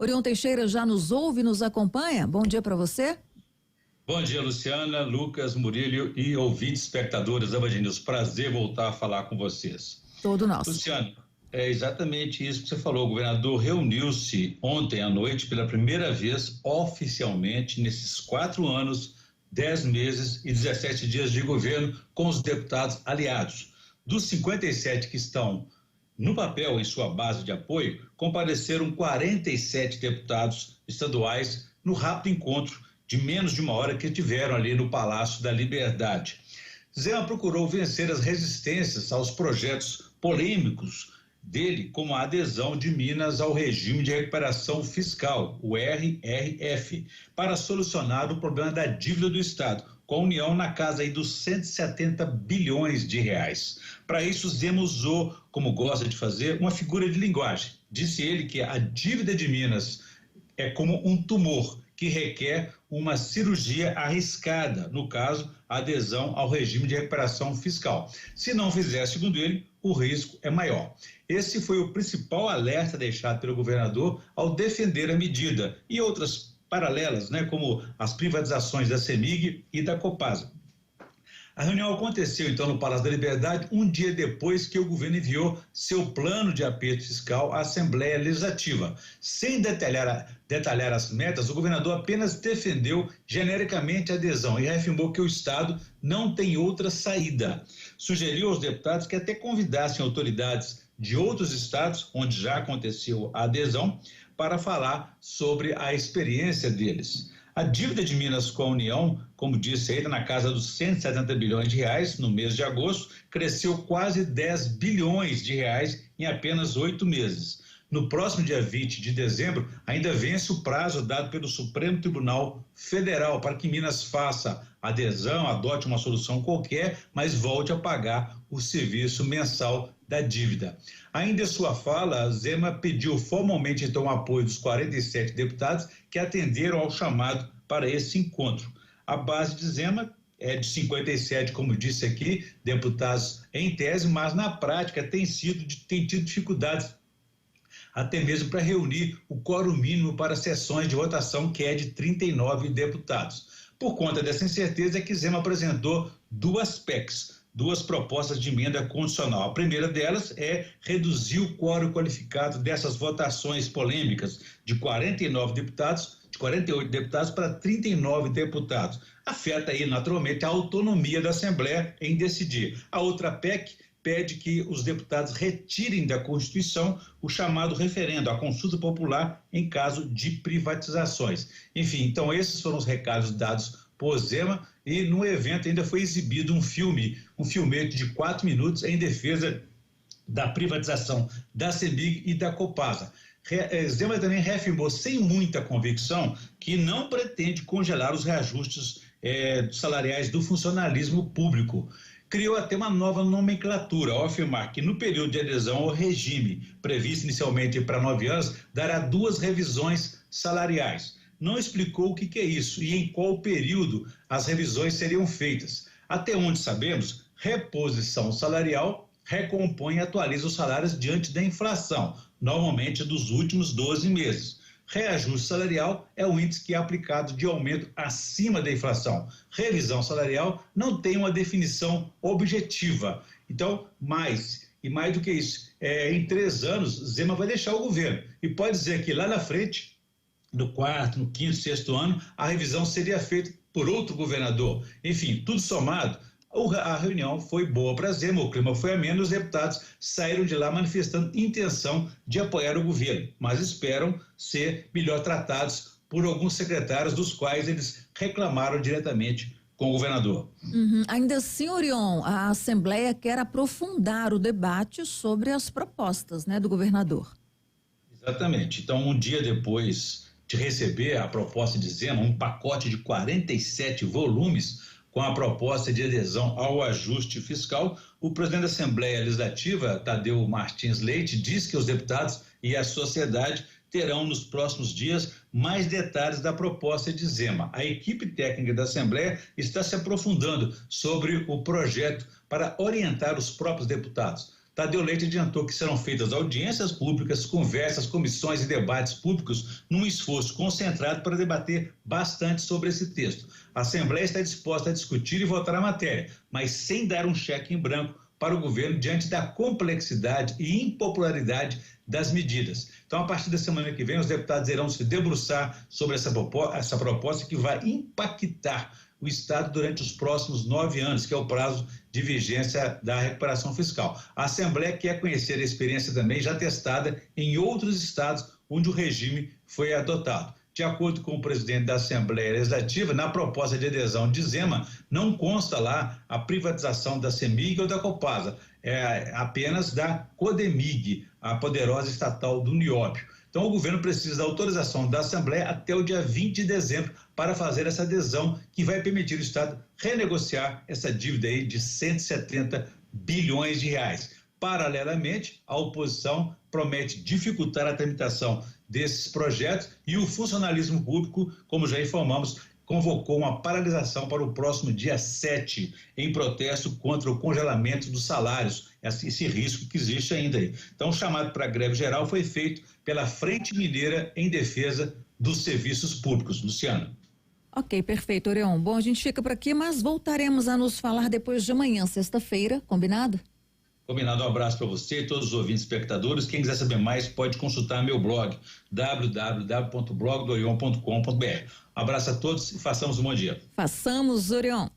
Orion Teixeira já nos ouve, nos acompanha? Bom dia para você. Bom dia, Luciana, Lucas, Murilo e ouvintes, espectadores da Band News. Prazer voltar a falar com vocês. Todo nosso. Luciana, é exatamente isso que você falou. O governador reuniu-se ontem à noite pela primeira vez, oficialmente, nesses 4 anos, 10 meses e 17 dias de governo, com os deputados aliados. Dos 57 que estão no papel, em sua base de apoio, compareceram 47 deputados estaduais no rápido encontro de menos de uma hora que tiveram ali no Palácio da Liberdade. Zema procurou vencer as resistências aos projetos polêmicos dele, como a adesão de Minas ao regime de recuperação fiscal, o RRF, para solucionar o problema da dívida do Estado, com a União na casa aí dos 170 bilhões de reais. Para isso, Zema usou, como gosta de fazer, uma figura de linguagem. Disse ele que a dívida de Minas é como um tumor que requer uma cirurgia arriscada, no caso, a adesão ao regime de recuperação fiscal. Se não fizer, segundo ele, o risco é maior. Esse foi o principal alerta deixado pelo governador ao defender a medida e outras paralelas, como as privatizações da CEMIG e da Copasa. A reunião aconteceu, então, no Palácio da Liberdade, um dia depois que o governo enviou seu plano de aperto fiscal à Assembleia Legislativa. Sem detalhar as metas, o governador apenas defendeu genericamente a adesão e reafirmou que o Estado não tem outra saída. Sugeriu aos deputados que até convidassem autoridades de outros estados, onde já aconteceu a adesão, para falar sobre a experiência deles. A dívida de Minas com a União, como disse aí, na casa dos 170 bilhões de reais no mês de agosto, cresceu quase 10 bilhões de reais em apenas 8 meses. No próximo dia 20 de dezembro, ainda vence o prazo dado pelo Supremo Tribunal Federal para que Minas faça adesão, adote uma solução qualquer, mas volte a pagar o serviço mensal da dívida. Ainda em sua fala, Zema pediu formalmente então o apoio dos 47 deputados que atenderam ao chamado para esse encontro. A base de Zema é de 57, como disse aqui, deputados em tese, mas na prática tem tido dificuldades até mesmo para reunir o quórum mínimo para sessões de votação, que é de 39 deputados. Por conta dessa incerteza é que Zema apresentou duas PECs, duas propostas de emenda constitucional. A primeira delas é reduzir o quórum qualificado dessas votações polêmicas de 49 deputados, de 48 deputados para 39 deputados. Afeta aí naturalmente a autonomia da Assembleia em decidir. A outra PEC pede que os deputados retirem da Constituição o chamado referendo, a consulta popular em caso de privatizações. Enfim, então esses foram os recados dados por Zema, e no evento ainda foi exibido um filmete de 4 minutos em defesa da privatização da CEMIG e da Copasa. Zema também reafirmou sem muita convicção que não pretende congelar os reajustes salariais do funcionalismo público. Criou até uma nova nomenclatura ao afirmar que no período de adesão ao regime, previsto inicialmente para 9 anos, dará 2 revisões salariais. Não explicou o que é isso e em qual período as revisões seriam feitas. Até onde sabemos, reposição salarial recompõe e atualiza os salários diante da inflação, normalmente dos últimos 12 meses. Reajuste salarial é o índice que é aplicado de aumento acima da inflação. Revisão salarial não tem uma definição objetiva. Então, mais do que isso, em 3 anos, Zema vai deixar o governo. E pode dizer que lá na frente, no 4º, no 5º, 6º ano, a revisão seria feita por outro governador. Enfim, tudo somado, a reunião foi boa para Zema, o clima foi ameno, os deputados saíram de lá manifestando intenção de apoiar o governo, mas esperam ser melhor tratados por alguns secretários, dos quais eles reclamaram diretamente com o governador. Ainda assim, Orion, a Assembleia quer aprofundar o debate sobre as propostas, do governador. Exatamente. Então, um dia depois de receber a proposta de Zema, um pacote de 47 volumes com a proposta de adesão ao ajuste fiscal, o presidente da Assembleia Legislativa, Tadeu Martins Leite, diz que os deputados e a sociedade terão nos próximos dias mais detalhes da proposta de Zema. A equipe técnica da Assembleia está se aprofundando sobre o projeto para orientar os próprios deputados. Tadeu Leite adiantou que serão feitas audiências públicas, conversas, comissões e debates públicos num esforço concentrado para debater bastante sobre esse texto. A Assembleia está disposta a discutir e votar a matéria, mas sem dar um cheque em branco para o governo diante da complexidade e impopularidade das medidas. Então, a partir da semana que vem, os deputados irão se debruçar sobre essa proposta que vai impactar o Estado durante os próximos 9 anos, que é o prazo de vigência da recuperação fiscal. A Assembleia quer conhecer a experiência também já testada em outros estados onde o regime foi adotado. De acordo com o presidente da Assembleia Legislativa, na proposta de adesão de Zema, não consta lá a privatização da CEMIG ou da Copasa, é apenas da Codemig, a poderosa estatal do Nióbio. Então, o governo precisa da autorização da Assembleia até o dia 20 de dezembro para fazer essa adesão, que vai permitir o Estado renegociar essa dívida aí de 170 bilhões de reais. Paralelamente, a oposição promete dificultar a tramitação desses projetos e o funcionalismo público, como já informamos, convocou uma paralisação para o próximo dia 7, em protesto contra o congelamento dos salários, esse risco que existe ainda aí. Então, o chamado para greve geral foi feito pela Frente Mineira em defesa dos serviços públicos. Luciana. Ok, perfeito, Orion. Bom, a gente fica por aqui, mas voltaremos a nos falar depois de amanhã, sexta-feira, combinado? Combinado, um abraço para você e todos os ouvintes espectadores. Quem quiser saber mais pode consultar meu blog, www.blogdoorion.com.br. Abraço a todos e façamos um bom dia. Façamos, Orion.